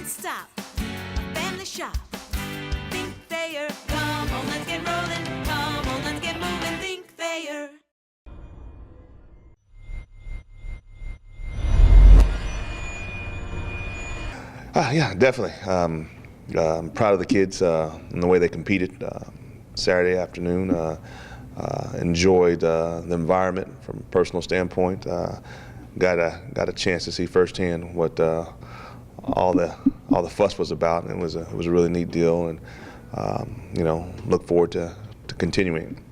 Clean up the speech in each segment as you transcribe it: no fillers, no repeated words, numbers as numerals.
can't stop. A family shop. Think Thayer. Come on, let's get rolling. Come on, let's get moving. Think Thayer. Yeah, definitely. I'm proud of the kids and the way they competed Saturday afternoon. Enjoyed the environment from a personal standpoint. Got a chance to see firsthand what all the fuss was about, and it was a really neat deal, and look forward to continuing.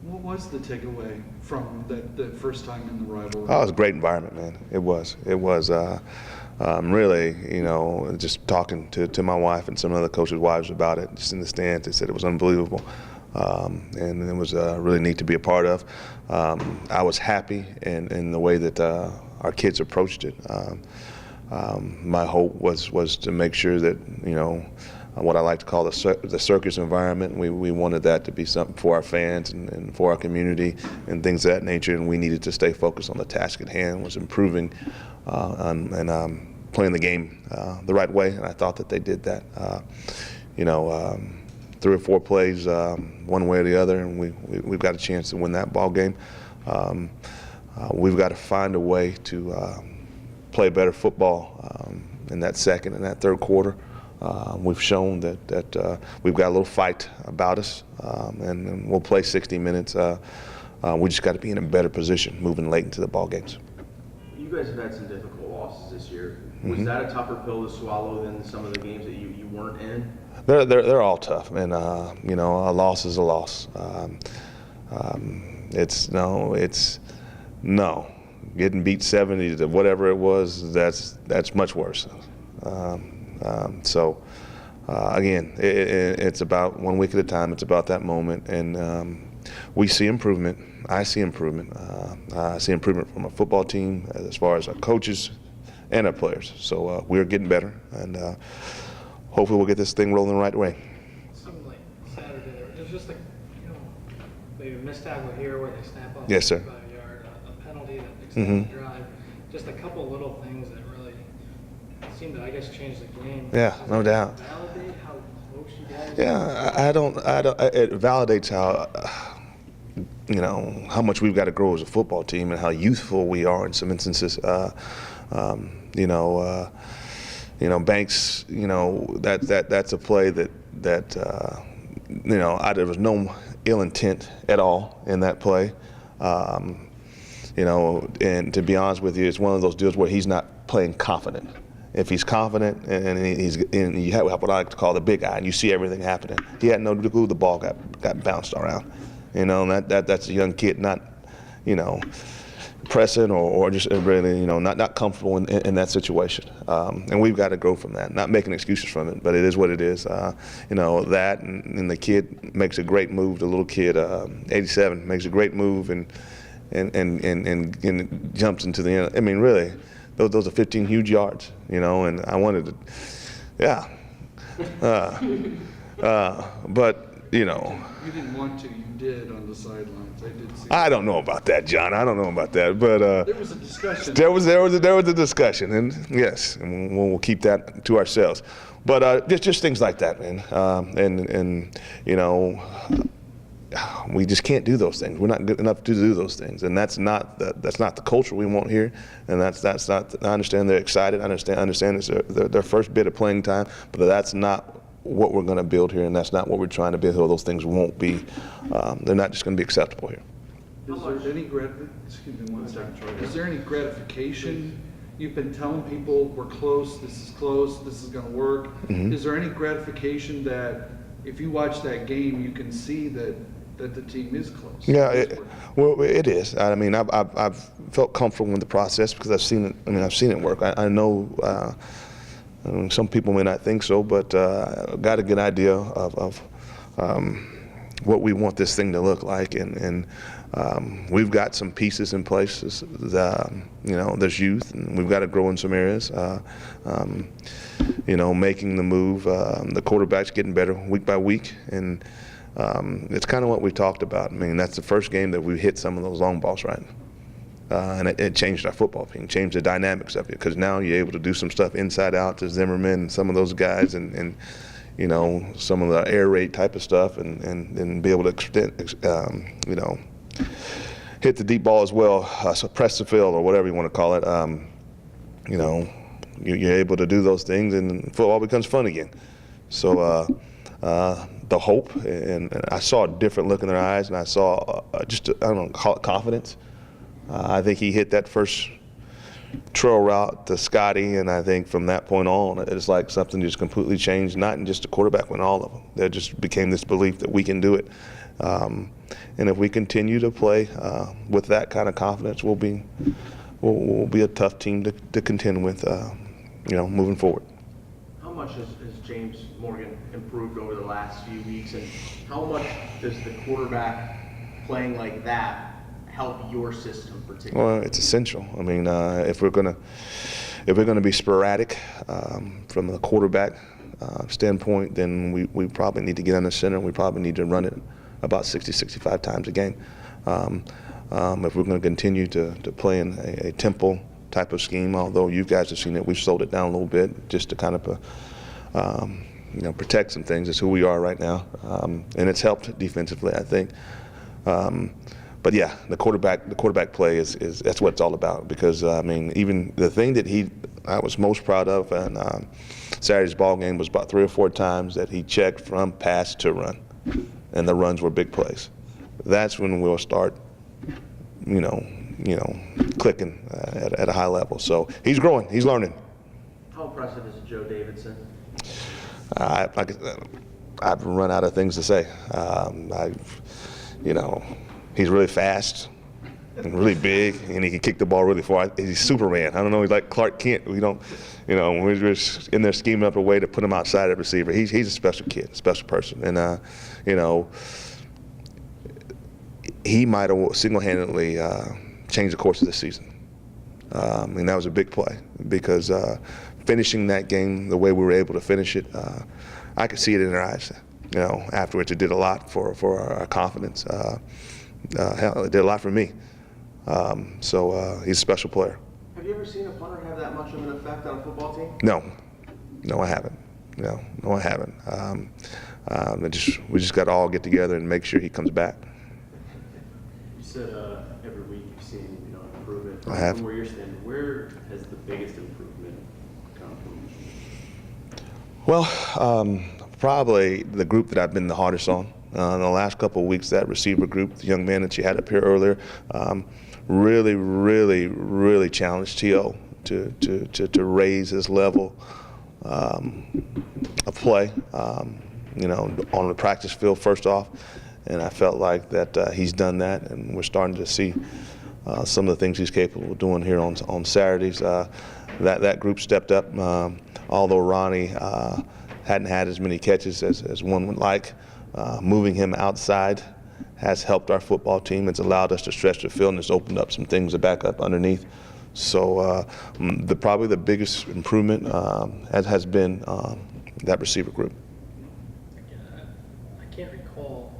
What was the takeaway from that first time in the rivalry? Oh, it was a great environment, man. It was. Really, just talking to my wife and some other coaches' wives about it, just in the stands, they said it was unbelievable. And it was really neat to be a part of. I was happy in the way that our kids approached it. My hope was to make sure that, what I like to call the circus environment. We wanted that to be something for our fans and for our community and things of that nature, and we needed to stay focused on the task at hand, was improving and playing the game the right way, and I thought that they did that. 3 or 4 plays one way or the other, and we've got a chance to win that ball game. We've got to find a way to play better football in that second and that third quarter. We've shown that we've got a little fight about us, and we'll play 60 minutes. We just got to be in a better position moving late into the ball games. You guys have had some difficult losses this year. Was that a tougher pill to swallow than some of the games that you weren't in? They're all tough, and a loss is a loss. Getting beat 70 to whatever it was, that's much worse. Again, it's about 1 week at a time. It's about that moment, and we see improvement. I see improvement. I see improvement from a football team as far as our coaches and our players. So we're getting better, and hopefully we'll get this thing rolling the right way. Something like Saturday, it was just maybe a missed tackle here where they snap off Yes, sir. 5-yard, a penalty that extends the drive. Just a couple little things that really seemed to, I guess, change the game. Yeah, no doubt. Validate how close you guys are? Yeah, it validates how much we've got to grow as a football team and how youthful we are in some instances. Banks, that's a play that there was no ill intent at all in that play. And to be honest with you, it's one of those deals where he's not playing confident. If he's confident and you have what I like to call the big eye, and you see everything happening, he had no clue the ball got bounced around. And that's a young kid not, pressing or just really, not comfortable in that situation. And we've got to grow from that. Not making excuses from it, but it is what it is. That and the kid makes a great move. The little kid, 87, makes a great move and jumps into the end. I mean, really, those are 15 huge yards. And I wanted to, yeah. But. You didn't want to. You did on the sidelines. I did see. I don't know about that, John. I don't know about that, but there was a discussion. There was a discussion, and yes, and we'll keep that to ourselves. But just things like that, man. We just can't do those things. We're not good enough to do those things, and that's not the culture we want here. And that's not. I understand they're excited. I understand it's their first bit of playing time, but that's not what we're going to build here, and that's not what we're trying to build here. Those things won't be, they're not just going to be acceptable here. Is there any gratification? You've been telling people we're close, this is going to work. Is there any gratification that if you watch that game, you can see that the team is close? Yeah, it is. I mean, I've felt comfortable with the process because I've seen it work. I know some people may not think so, but got a good idea of what we want this thing to look like, and we've got some pieces in place. There's youth, and we've got to grow in some areas. Making the move, the quarterback's getting better week by week, and it's kind of what we talked about. I mean, that's the first game that we hit some of those long balls right. And it changed our football team, changed the dynamics of it, because now you're able to do some stuff inside out to Zimmerman and some of those guys, and you know, some of the air raid type of stuff, and be able to extend, you know, hit the deep ball as well, suppress the field or whatever you want to call it. You know, you're able to do those things, and football becomes fun again. So the hope, and I saw a different look in their eyes, and I saw just, I don't know, call it confidence. I think he hit that first trail route to Scotty, and I think from that point on, it's like something just completely changed, not in just the quarterback, but in all of them. There just became this belief that we can do it. And if we continue to play with that kind of confidence, we'll be a tough team to contend with, you know, moving forward. How much has James Morgan improved over the last few weeks, and how much does the quarterback playing like that help your system particularly? Well, it's essential. I mean, if we're gonna be sporadic from the quarterback standpoint, then we probably need to get under center. We probably need to run it about 60, 65 times a game. If we're going to continue to play in a tempo type of scheme, although you guys have seen it, we've slowed it down a little bit just to kind of you know, protect some things. It's who we are right now, and it's helped defensively, I think. But yeah, the quarterback play is that's what it's all about. Because I mean, even the thing that I was most proud of in Saturday's ball game was about 3 or 4 times that he checked from pass to run, and the runs were big plays. That's when we'll start, you know, clicking at a high level. So he's growing, he's learning. How impressive is Joe Davidson? I've run out of things to say. You know, he's really fast and really big, and he can kick the ball really far. He's Superman. I don't know. He's like Clark Kent. We don't, you know, we're just in there scheming up a way to put him outside of receiver. He's a special kid, special person, and you know, he might have single-handedly changed the course of the season. And that was a big play because finishing that game the way we were able to finish it, I could see it in their eyes. You know, afterwards, it did a lot for our confidence. Hell, it did a lot for me. So he's a special player. Have you ever seen a punter have that much of an effect on a football team? No, I haven't. No, I haven't. We just got to all get together and make sure he comes back. You said every week you've seen, you know, improvement. I have. From where you're standing, where has the biggest improvement come from? Well, probably the group that I've been the hardest on. In the last couple of weeks, that receiver group, the young man that you had up here earlier, really challenged T.O. to raise his level of play, you know, on the practice field first off. And I felt like that he's done that, and we're starting to see some of the things he's capable of doing here on Saturdays. That group stepped up, although Ronnie hadn't had as many catches as one would like. Moving him outside has helped our football team. It's allowed us to stretch the field, and it's opened up some things to back up underneath. So probably the biggest improvement has been that receiver group. I can't recall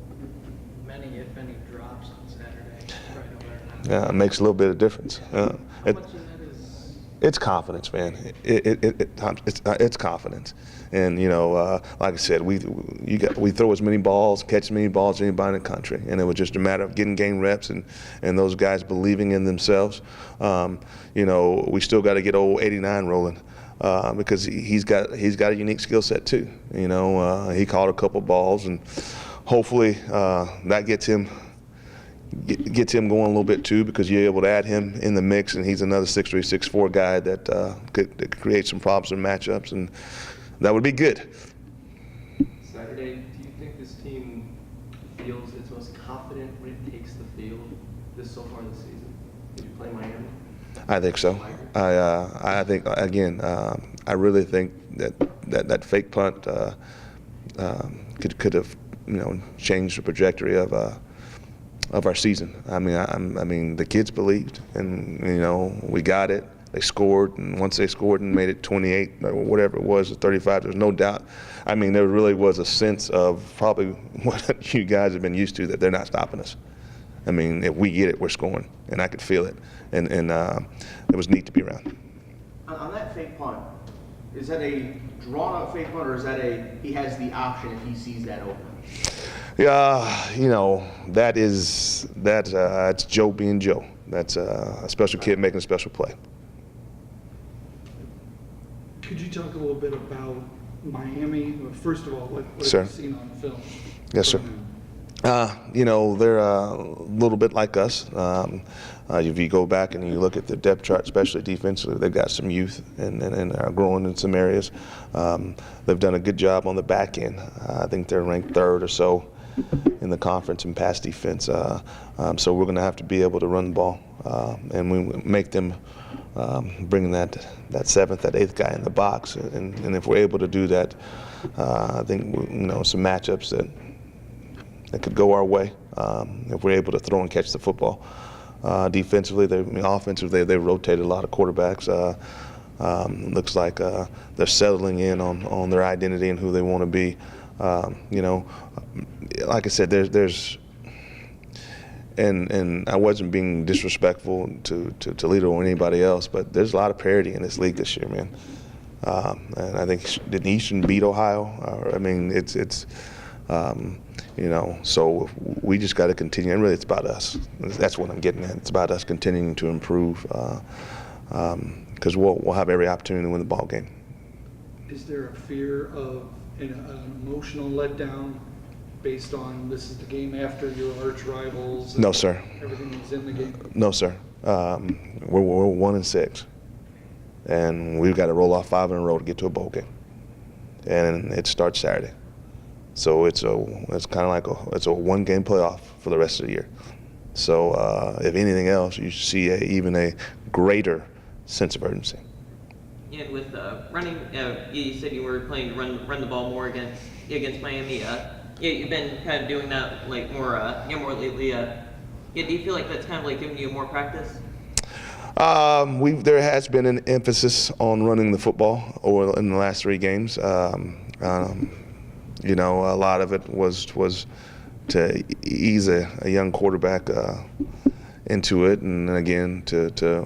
many, if any, drops on Saturday. Right over Yeah, it makes a little bit of difference. How much of that is? It's confidence, man. It's confidence, and you know, like I said, we throw as many balls, catch as many balls as anybody in the country, and it was just a matter of getting game reps and those guys believing in themselves. You know, we still got to get old 89 rolling because he's got a unique skill set too. You know, he caught a couple balls, and hopefully that gets him going a little bit too, because you're able to add him in the mix, and he's another 6'3", 6'4" guy that could create some problems in matchups, and that would be good. Saturday, do you think this team feels its most confident when it takes the field so far this season? Did you play Miami? I think so. I think again. I really think that fake punt could have, you know, changed the trajectory of our season. I mean, the kids believed, and you know, we got it. They scored, and once they scored and made it 28 or whatever it was, 35, there's no doubt. I mean, there really was a sense of probably what you guys have been used to, that they're not stopping us. I mean, if we get it, we're scoring, and I could feel it, and it was neat to be around. On that fake punt, is that a drawn-up fake punt, or is that he has the option if he sees that open? Yeah, you know, it's Joe being Joe. That's a special kid making a special play. Could you talk a little bit about Miami? Well, first of all, what Sir. have you seen on film? Yes, sir. You know, they're a little bit like us. If you go back and you look at the depth chart, especially defensively, they've got some youth and are growing in some areas. They've done a good job on the back end. I think they're ranked 3rd or so in the conference in pass defense. So we're going to have to be able to run the ball, and we make them bring that 7th, that 8th guy in the box. And if we're able to do that, I think some matchups that could go our way if we're able to throw and catch the football. Defensively, offensively, they rotated a lot of quarterbacks. Looks like they're settling in on their identity and who they want to be. Like I said, there's and I wasn't being disrespectful to Toledo or anybody else, but there's a lot of parity in this league this year, man. And I think did Eastern beat Ohio? I mean, it's so we just got to continue. And really, it's about us. That's what I'm getting at. It's about us continuing to improve because we'll have every opportunity to win the ball game. Is there a fear of an emotional letdown based on this is the game after your arch rivals? No, sir. Everything was in the game? No, sir. We're 1-6, and we've got to roll off 5 in a row to get to a bowl game, and it starts Saturday. So it's kind of like a one-game playoff for the rest of the year. So if anything else, you see even a greater sense of urgency. And with running, you said you were planning to run the ball more against Miami. You've been kind of doing that more lately. Do you feel like that's kind of giving you more practice? There has been an emphasis on running the football in the last 3 games. A lot of it was to ease a young quarterback into it, and again,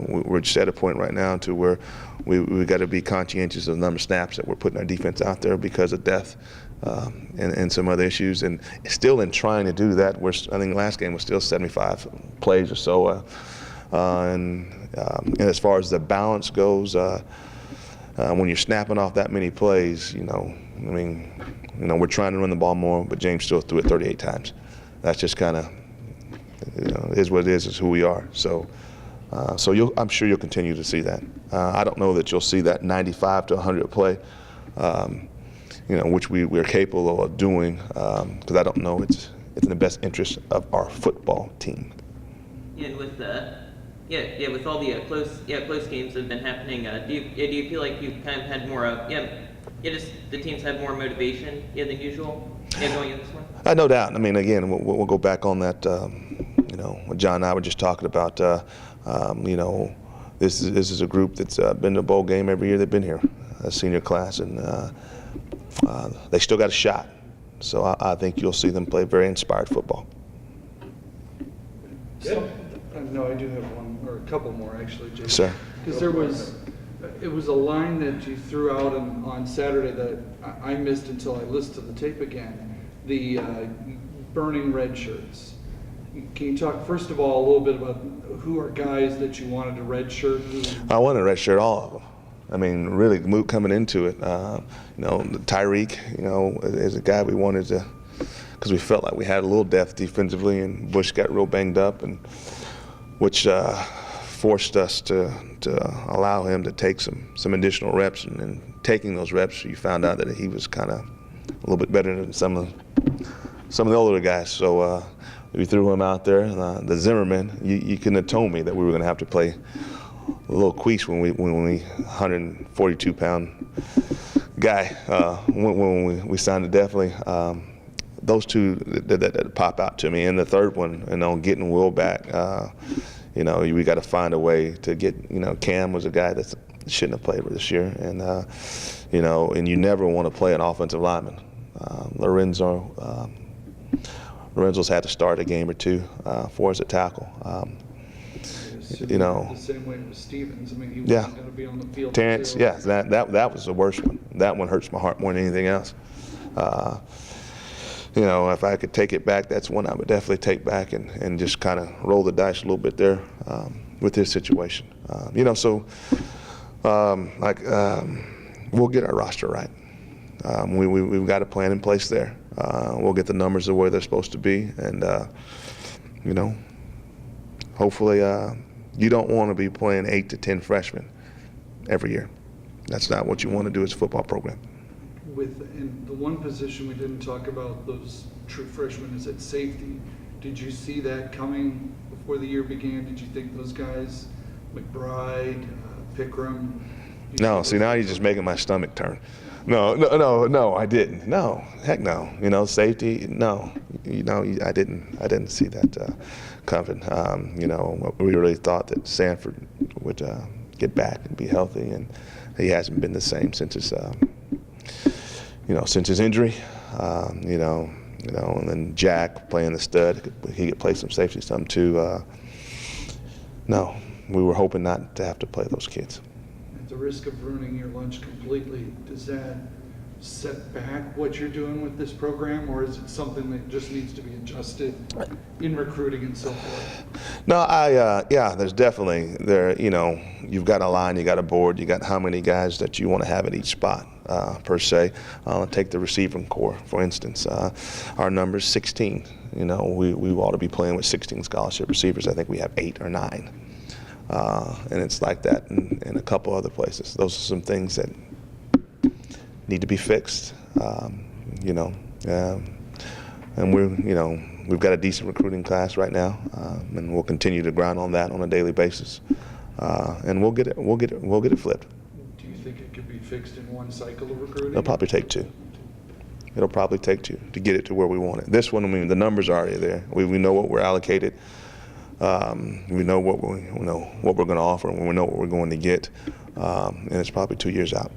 we're just at a point right now to where we got to be conscientious of the number of snaps that we're putting our defense out there because of depth and some other issues. And still in trying to do that, I think the last game was still 75 plays or so. And as far as the balance goes, when you're snapping off that many plays, we're trying to run the ball more, but James still threw it 38 times. That's just kind of, is what it is who we are. So I'm sure you'll continue to see that. I don't know that you'll see that 95 to 100 play, which we're capable of doing, because I don't know it's in the best interest of our football team. And with with all the close games that have been happening, do you feel like you've kind of had more the teams had more motivation than usual going into this one? No doubt. I mean, again, we'll go back on that. What John and I were just talking about. This is a group that's been to a bowl game every year they've been here, a senior class, and they still got a shot. So I think you'll see them play very inspired football. No, I do have one or a couple more actually, Jason. Sir. Because it was a line that you threw out on Saturday that I missed until I listened to the tape again. The burning red shirts. Can you talk first of all a little bit about who are guys that you wanted to red shirt? I wanted to red shirt all of them. I mean, really, coming into it, Tyreek, is a guy we wanted to, because we felt like we had a little depth defensively, and Bush got real banged up, and which forced us to allow him to take some additional reps, and taking those reps, you found out that he was kind of a little bit better than some of the older guys. So we threw him out there. The Zimmerman, you couldn't have told me that we were going to have to play a little quiche when we 142-pound guy when we signed it. Definitely those two that pop out to me. And the third one, getting Will back. We got to find a way to get. Cam was a guy that shouldn't have played this year, and and you never want to play an offensive lineman. Lorenzo Lorenzo's had to start a game or two for us at tackle. You know, The same way with Stevens. I mean, he Yeah. wasn't going to be on the field. Terrence, until- yes, that was the worst one. That one hurts my heart more than anything else. You know, if I could take it back, that's one I would definitely take back and just kind of roll the dice a little bit there with his situation. You know, so we'll get our roster right. We've got a plan in place there. We'll get the numbers the way they're supposed to be, and you know, hopefully, you don't want to be playing 8 to 10 freshmen every year. That's not what you want to do as a football program. In the one position we didn't talk about, those true freshmen, is at safety. Did you see that coming before the year began? Did you think those guys, McBride, Pickram? No, see, now you're just making my stomach turn. No, I didn't. No, heck no. You know, safety, no. You know, I didn't see that coming. You know, we really thought that Sanford would get back and be healthy, and he hasn't been the same since his, you know, since his injury. You know, and then Jack playing the stud, he could play some safety some too. No, we were hoping not to have to play those kids. At the risk of ruining your lunch completely, does that set back what you're doing with this program, or is it something that just needs to be adjusted in recruiting and so forth? No, yeah, there's definitely you know, you've got a line, you got a board, you got how many guys that you want to have at each spot per se. Take the receiving corps, for instance. Our number's 16. You know, we ought to be playing with 16 scholarship receivers. I think we have 8 or 9. And it's like that in a couple other places. Those are some things that need to be fixed, you know. And we've got a decent recruiting class right now, and we'll continue to grind on that on a daily basis. And we'll get it flipped. Do you think it could be fixed in one cycle of recruiting? It'll probably take 2. It'll probably take 2 to get it to where we want it. This one, I mean, the numbers are already there. We know what we're allocated. We know what we're going to offer, and we know what we're going to get, and it's probably 2 years out.